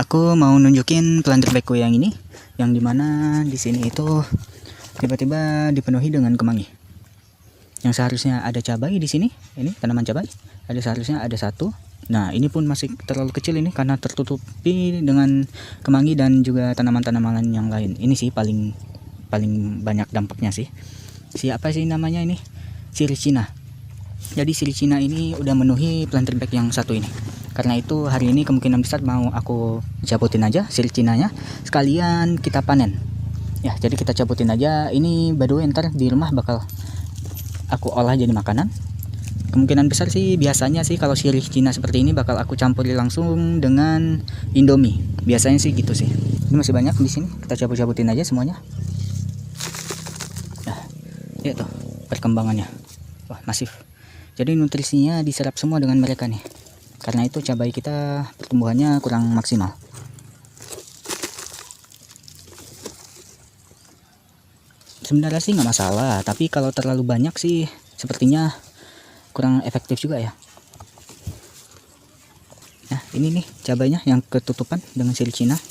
Aku mau nunjukin planter bagku yang ini, yang dimana di sini itu tiba-tiba dipenuhi dengan kemangi. Yang seharusnya ada cabai di sini, ini tanaman cabai, seharusnya ada satu. Nah, ini pun masih terlalu kecil ini karena tertutupi dengan kemangi dan juga tanaman-tanaman yang lain. Ini sih paling banyak dampaknya sih. Siapa sih namanya ini? Sirih Cina. Jadi sirih Cina ini udah memenuhi planter bag yang satu ini. Karena itu hari ini kemungkinan besar mau aku cabutin aja sirih Cinanya, sekalian kita panen. Ya, jadi kita cabutin aja. Ini by the way ntar di rumah bakal aku olah jadi makanan. Kemungkinan besar sih biasanya sih kalau sirih Cina seperti ini bakal aku campuri langsung dengan Indomie. Biasanya sih gitu sih. Ini masih banyak di sini. Kita cabut-cabutin aja semuanya. Nah, lihat tuh perkembangannya. Wah, masif. Jadi nutrisinya diserap semua dengan mereka nih. Karena itu cabai kita pertumbuhannya kurang maksimal. Sebenarnya sih nggak masalah, tapi kalau terlalu banyak sih sepertinya kurang efektif juga ya. Nah, ini nih cabainya yang ketutupan dengan sirih Cina.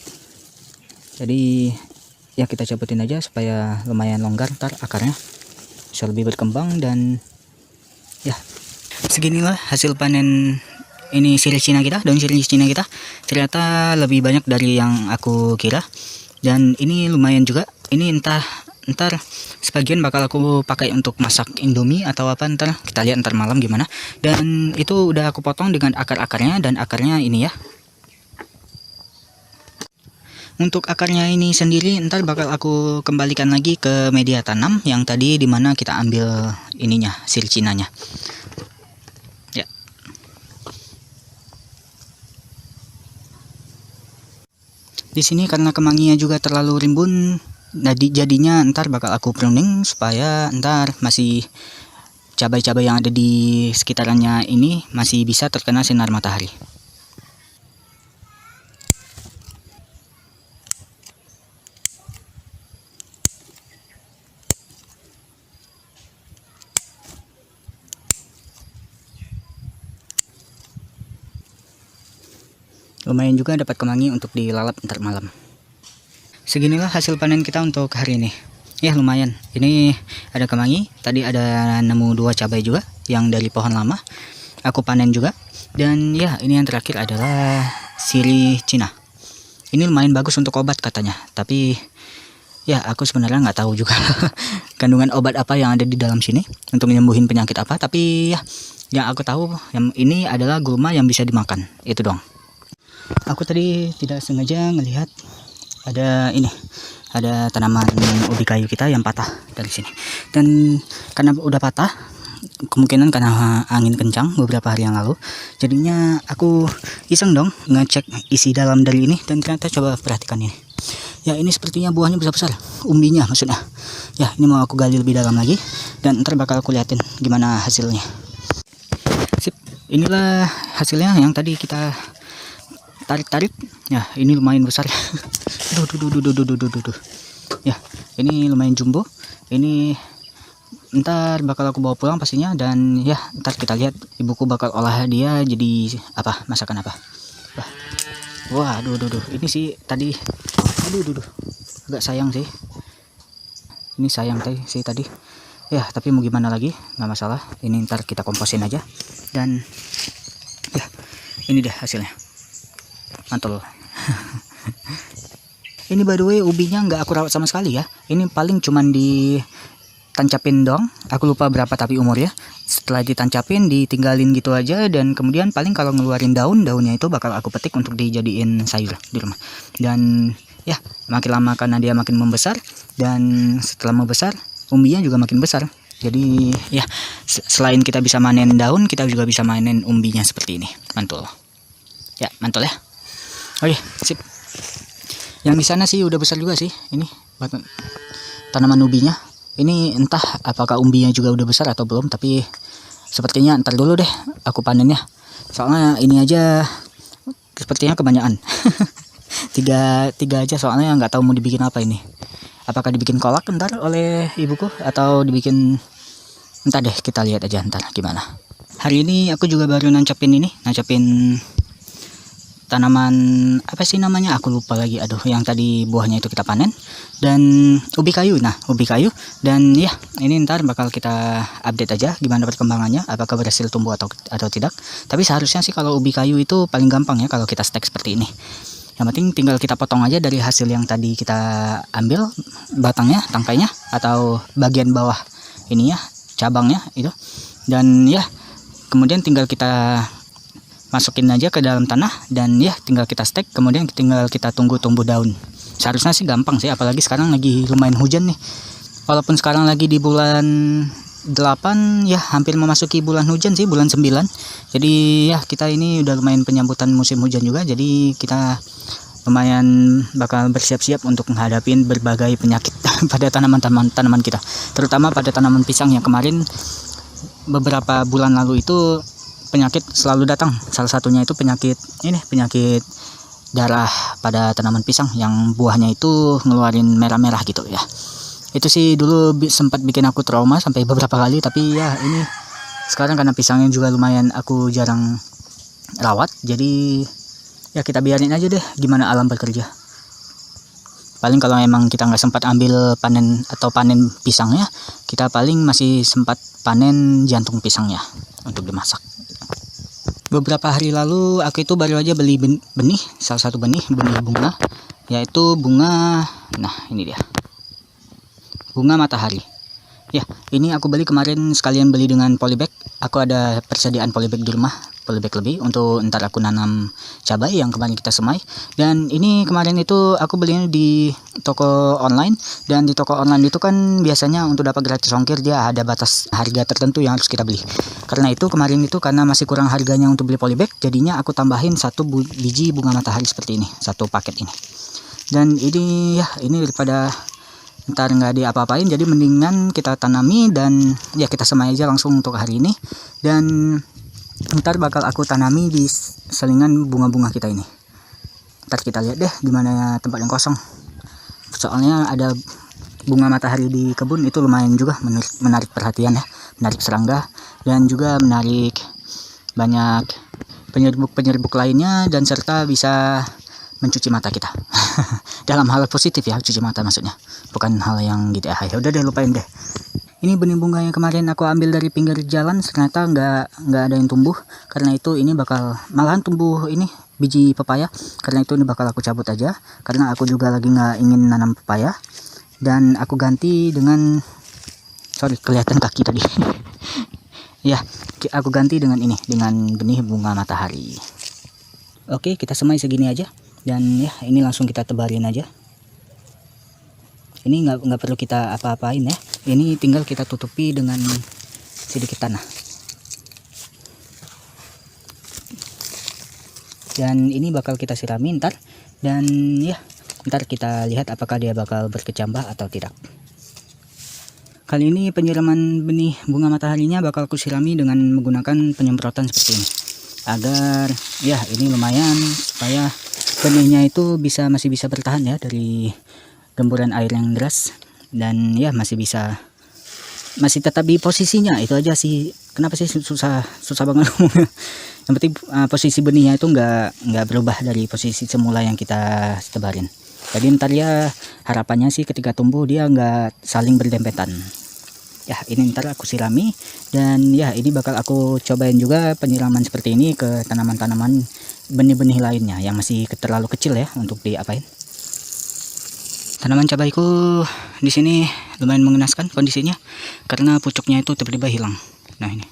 Jadi ya kita cabutin aja supaya lumayan longgar ntar akarnya bisa lebih berkembang. Dan ya seginilah hasil panen ini sirih Cina kita. Daun sirih Cina kita ternyata lebih banyak dari yang aku kira, dan ini lumayan juga. Ini ntar sebagian bakal aku pakai untuk masak Indomie atau apa, ntar kita lihat ntar malam gimana. Dan itu udah aku potong dengan akar-akarnya, dan akarnya ini ya. Untuk akarnya ini sendiri ntar bakal aku kembalikan lagi ke media tanam yang tadi dimana kita ambil ininya, sirih Cinanya. Ya. Di sini karena kemanginya juga terlalu rimbun, jadinya ntar bakal aku pruning supaya ntar masih cabai-cabai yang ada di sekitarannya ini masih bisa terkena sinar matahari. Lumayan juga dapat kemangi untuk dilalap ntar malam. Seginilah hasil panen kita untuk hari ini. Ya lumayan. Ini ada kemangi, tadi ada nemu 2 cabai juga yang dari pohon lama. Aku panen juga. Dan ya ini yang terakhir adalah sirih Cina. Ini lumayan bagus untuk obat katanya. Tapi ya aku sebenarnya nggak tahu juga kandungan obat apa yang ada di dalam sini untuk menyembuhin penyakit apa. Tapi ya yang aku tahu yang ini adalah gulma yang bisa dimakan. Itu dong. Aku tadi tidak sengaja melihat ada tanaman ubi kayu kita yang patah dari sini, dan karena udah patah kemungkinan karena angin kencang beberapa hari yang lalu, jadinya aku iseng dong ngecek isi dalam dari ini, dan ternyata coba perhatikan ini ya, ini sepertinya buahnya besar-besar, umbinya maksudnya ya. Ini mau aku gali lebih dalam lagi dan ntar bakal aku liatin gimana hasilnya. Sip, inilah hasilnya yang tadi kita tarik ya. Ini lumayan besar. Duh. Ya, ini lumayan jumbo. Ini ntar bakal aku bawa pulang pastinya, dan ya ntar kita lihat ibuku bakal olah dia jadi apa, masakan apa. Wah, duh. Ini sih tadi agak sayang sih. Ini sayang sih tadi. Ya, tapi mau gimana lagi, nggak masalah. Ini ntar kita komposin aja. Dan ya, ini deh hasilnya. Mantul. Ini by the way ubinya nggak aku rawat sama sekali ya. Ini paling cuman ditancapin doang. Aku lupa berapa tapi umurnya. Setelah ditancapin ditinggalin gitu aja, dan kemudian paling kalau ngeluarin daunnya itu bakal aku petik untuk dijadiin sayur di rumah. Dan ya makin lama karena dia makin membesar, dan setelah membesar umbinya juga makin besar. Jadi ya selain kita bisa manen daun, kita juga bisa manen umbinya seperti ini. Mantul. Ya mantul ya. Oke, sip. Yang di sana sih udah besar juga sih. Ini tanaman ubinya. Ini entah apakah umbinya juga udah besar atau belum, tapi sepertinya ntar dulu deh aku panennya. Soalnya ini aja sepertinya kebanyakan. tiga aja, soalnya nggak tahu mau dibikin apa ini. Apakah dibikin kolak ntar oleh ibuku atau dibikin, entah deh, kita lihat aja ntar gimana. Hari ini aku juga baru nancapin tanaman apa sih namanya, aku lupa lagi, aduh, yang tadi buahnya itu kita panen, dan ubi kayu. Nah, ubi kayu, dan ya ini ntar bakal kita update aja gimana perkembangannya, apakah berhasil tumbuh atau tidak. Tapi seharusnya sih kalau ubi kayu itu paling gampang ya kalau kita stek seperti ini. Yang penting tinggal kita potong aja dari hasil yang tadi kita ambil, batangnya, tangkainya, atau bagian bawah ini ya, cabangnya itu. Dan ya kemudian tinggal kita masukin aja ke dalam tanah, dan ya tinggal kita stek, kemudian tinggal kita tunggu tumbuh daun. Seharusnya sih gampang sih, apalagi sekarang lagi lumayan hujan nih. Walaupun sekarang lagi di bulan 8 ya, hampir memasuki bulan hujan sih, bulan 9. Jadi ya kita ini udah lumayan penyambutan musim hujan juga, jadi kita lumayan bakal bersiap-siap untuk menghadapi berbagai penyakit pada tanaman kita, terutama pada tanaman pisang yang kemarin beberapa bulan lalu itu penyakit selalu datang. Salah satunya itu penyakit darah pada tanaman pisang yang buahnya itu ngeluarin merah-merah gitu ya. Itu sih dulu sempat bikin aku trauma sampai beberapa kali, tapi ya ini sekarang karena pisangnya juga lumayan aku jarang rawat, jadi ya kita biarin aja deh gimana alam bekerja. Paling kalau emang kita nggak sempat ambil panen pisangnya, kita paling masih sempat panen jantung pisangnya untuk dimasak. Beberapa hari lalu aku itu baru aja beli benih, salah satu benih bunga, yaitu bunga, nah ini dia, bunga matahari. Ya, ini aku beli kemarin sekalian beli dengan polybag. Aku ada persediaan polybag di rumah, polybag lebih untuk ntar aku nanam cabai yang kemarin kita semai. Dan ini kemarin itu aku belinya di toko online, dan di toko online itu kan biasanya untuk dapat gratis ongkir dia ada batas harga tertentu yang harus kita beli. Karena itu kemarin itu karena masih kurang harganya untuk beli polybag, jadinya aku tambahin satu biji bunga matahari seperti ini, satu paket ini. Dan ini ya, ini daripada ntar nggak diapa-apain, jadi mendingan kita tanami dan ya kita semai aja langsung untuk hari ini. Dan ntar bakal aku tanami di selingan bunga-bunga kita ini. Ntar kita lihat deh gimana tempat yang kosong, soalnya ada bunga matahari di kebun itu lumayan juga menarik perhatian ya, menarik serangga, dan juga menarik banyak penyerbuk lainnya, dan serta bisa mencuci mata kita. Dalam hal positif ya, cuci mata maksudnya, bukan hal yang gitu ya. Udah deh, lupain deh. Ini benih bunga yang kemarin aku ambil dari pinggir jalan, ternyata nggak ada yang tumbuh. Karena itu ini bakal malahan tumbuh ini biji pepaya. Karena itu ini bakal aku cabut aja, karena aku juga lagi nggak ingin nanam pepaya. Dan aku ganti dengan, sorry kelihatan kaki tadi. Ya, aku ganti dengan ini, dengan benih bunga matahari. Oke, kita semai segini aja. Dan ya ini langsung kita tebarin aja. Ini nggak perlu kita apa-apain ya, ini tinggal kita tutupi dengan sedikit tanah. Dan ini bakal kita sirami ntar, dan ya ntar kita lihat apakah dia bakal berkecambah atau tidak. Kali ini penyiraman benih bunga mataharinya bakal aku sirami dengan menggunakan penyemprotan seperti ini, agar ya ini lumayan supaya benihnya itu masih bisa bertahan ya dari gemburan air yang deras, dan ya masih tetap di posisinya. Itu aja sih, kenapa sih susah banget ngomongnya. Yang penting posisi benihnya itu nggak berubah dari posisi semula yang kita tebarin. Jadi ntar ya harapannya sih ketika tumbuh dia nggak saling berdempetan. Ya ini ntar aku sirami, dan ya ini bakal aku cobain juga penyiraman seperti ini ke tanaman-tanaman benih-benih lainnya yang masih terlalu kecil ya untuk diapain. Tanaman cabaiku di sini lumayan mengenaskan kondisinya, karena pucuknya itu tiba-tiba hilang. Nah ini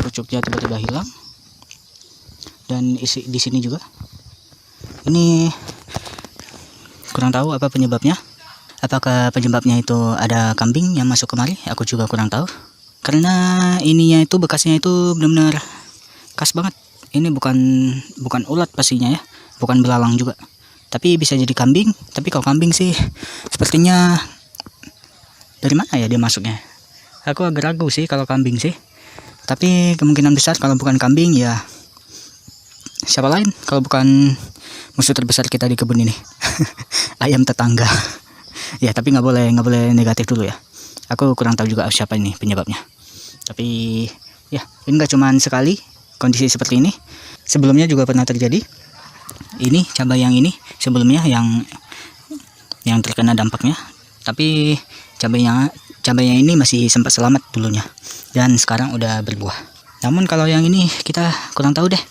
pucuknya tiba-tiba hilang, dan di sini juga. Ini kurang tahu apa penyebabnya. Apakah penyebabnya itu ada kambing yang masuk kemari? Aku juga kurang tahu. Karena ininya itu bekasnya itu benar-benar khas banget. Ini bukan ulat pastinya ya, bukan belalang juga. Tapi bisa jadi kambing. Tapi kalau kambing sih sepertinya dari mana ya dia masuknya? Aku agak ragu sih kalau kambing sih. Tapi kemungkinan besar kalau bukan kambing ya siapa lain kalau bukan musuh terbesar kita di kebun ini. Ayam tetangga. Ya tapi nggak boleh negatif dulu ya. Aku kurang tahu juga siapa ini penyebabnya. Tapi ya ini nggak cuman sekali kondisi seperti ini. Sebelumnya juga pernah terjadi. ini cabai yang ini sebelumnya yang terkena dampaknya, tapi cabainya ini masih sempat selamat dulunya dan sekarang udah berbuah. Namun kalau yang ini kita kurang tahu deh,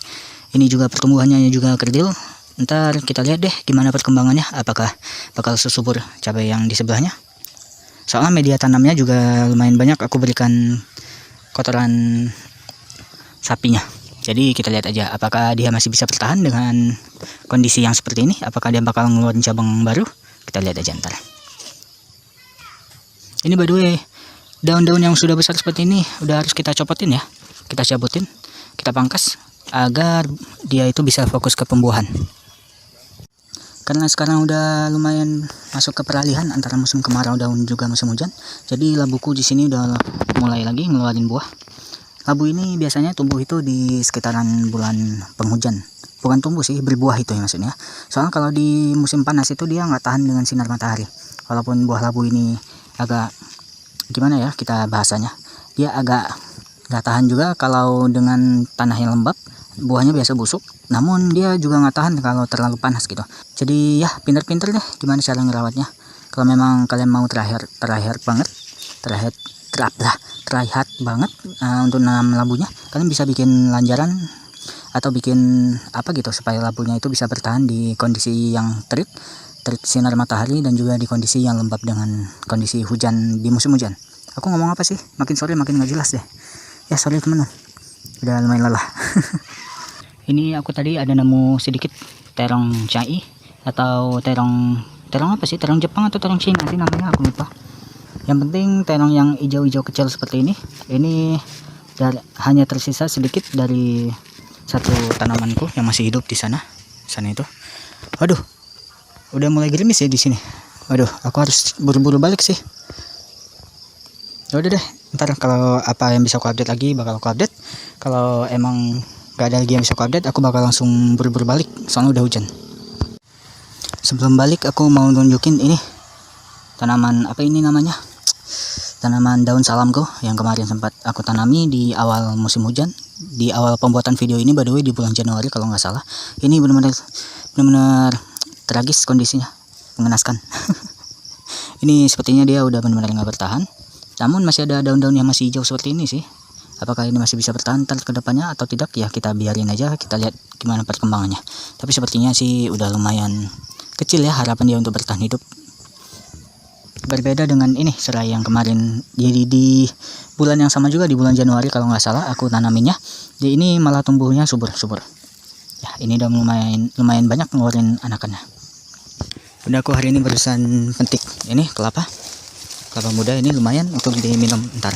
ini juga pertumbuhannya juga kerdil. Ntar kita lihat deh gimana perkembangannya, apakah bakal sesubur cabai yang di sebelahnya. Soalnya media tanamnya juga lumayan banyak, aku berikan kotoran sapinya. Jadi kita lihat aja apakah dia masih bisa bertahan dengan kondisi yang seperti ini, apakah dia bakal ngeluarin cabang baru. Kita lihat aja ntar. Ini by the way, daun-daun yang sudah besar seperti ini udah harus kita copotin ya, kita cabutin, kita pangkas agar dia itu bisa fokus ke pembuahan. Karena sekarang udah lumayan masuk ke peralihan antara musim kemarau dan juga musim hujan, jadi labuku di sini udah mulai lagi ngeluarin buah. Labu ini biasanya tumbuh itu di sekitaran bulan penghujan, bukan tumbuh sih, berbuah itu ya maksudnya. Soalnya kalau di musim panas itu dia nggak tahan dengan sinar matahari. Walaupun buah labu ini agak gimana ya kita bahasanya, dia agak nggak tahan juga kalau dengan tanah yang lembab, buahnya biasa busuk. Namun dia juga nggak tahan kalau terlalu panas gitu. Jadi ya pinter-pinter deh gimana cara ngerawatnya. Kalau memang kalian mau terlihat banget untuk nanam labunya, kalian bisa bikin lanjaran atau bikin apa gitu supaya labunya itu bisa bertahan di kondisi yang terik sinar matahari dan juga di kondisi yang lembab dengan kondisi hujan di musim hujan. Aku ngomong apa sih? Makin sore makin nggak jelas deh. Ya sorry teman-teman, udah lumayan lelah. Ini aku tadi ada nemu sedikit terong cai atau terong apa sih? Terong Jepang atau terong Cina sih namanya, aku lupa. Yang penting terong yang hijau-hijau kecil seperti ini hanya tersisa sedikit dari satu tanamanku yang masih hidup di sana itu. Waduh, udah mulai gerimis ya di sini. Waduh, aku harus buru-buru balik sih. Udah deh, ntar kalau apa yang bisa aku update lagi bakal aku update. Kalau emang gak ada lagi yang bisa aku update, aku bakal langsung buru-buru balik soalnya udah hujan. Sebelum balik aku mau nunjukin ini tanaman apa ini namanya, tanaman daun salamku yang kemarin sempat aku tanami di awal musim hujan, di awal pembuatan video ini by the way di bulan Januari kalau nggak salah. Ini benar-benar tragis kondisinya, mengenaskan. Ini sepertinya dia udah benar-benar nggak bertahan, namun masih ada daun-daun yang masih hijau seperti ini sih. Apakah ini masih bisa bertahan ke depannya atau tidak ya kita biarin aja, kita lihat gimana perkembangannya. Tapi sepertinya sih udah lumayan kecil ya harapan dia untuk bertahan hidup. Berbeda dengan ini serai yang kemarin, jadi di bulan yang sama juga di bulan Januari kalau nggak salah aku tanaminnya. Jadi ini malah tumbuhnya subur. Ya ini udah lumayan banyak ngeluarin anakannya. Udah aku hari ini barusan petik ini kelapa muda, ini lumayan untuk diminum ntar.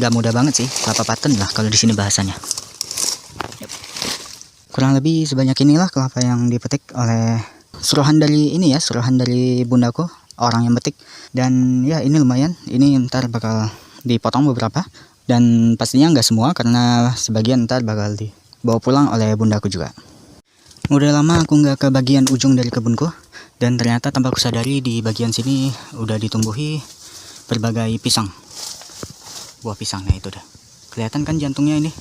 Gak mudah banget sih, kelapa paten lah kalau di sini bahasanya. Kurang lebih sebanyak inilah kelapa yang dipetik oleh suruhan dari bundaku, orang yang petik. Dan ya ini lumayan, ini ntar bakal dipotong beberapa dan pastinya nggak semua karena sebagian ntar bakal dibawa pulang oleh bundaku juga. Udah lama aku nggak ke bagian ujung dari kebunku dan ternyata tanpa aku sadari di bagian sini udah ditumbuhi berbagai pisang, buah pisang. Nah itu dah kelihatan kan jantungnya ini.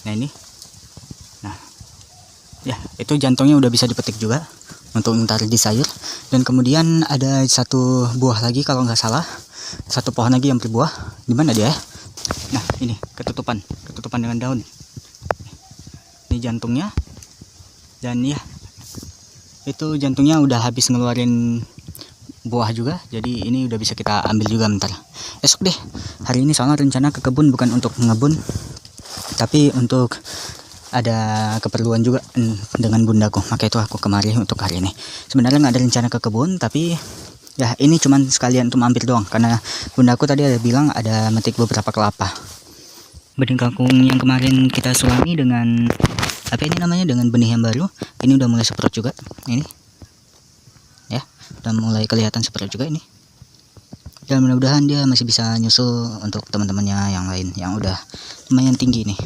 Nah ini, nah ya itu jantungnya udah bisa dipetik juga untuk ntar disayur. Dan kemudian ada satu buah lagi kalau nggak salah, satu pohon lagi yang berbuah. Di mana dia? Nah ini ketutupan dengan daun. Ini jantungnya, dan ya itu jantungnya udah habis ngeluarin buah juga, jadi ini udah bisa kita ambil juga bentar esok deh. Hari ini soalnya rencana ke kebun bukan untuk ngebun, tapi untuk ada keperluan juga dengan bundaku, maka itu aku kemari untuk hari ini. Sebenarnya nggak ada rencana ke kebun, tapi ya ini cuman sekalian untuk mampir doang karena bundaku tadi ada bilang ada metik beberapa kelapa. Benih kangkung yang kemarin kita sulami dengan apa ini namanya, dengan benih yang baru, ini udah mulai seprot juga. Ini ya udah mulai kelihatan seprot juga ini, dan mudah-mudahan dia masih bisa nyusul untuk teman-temannya yang lain yang udah lumayan tinggi nih.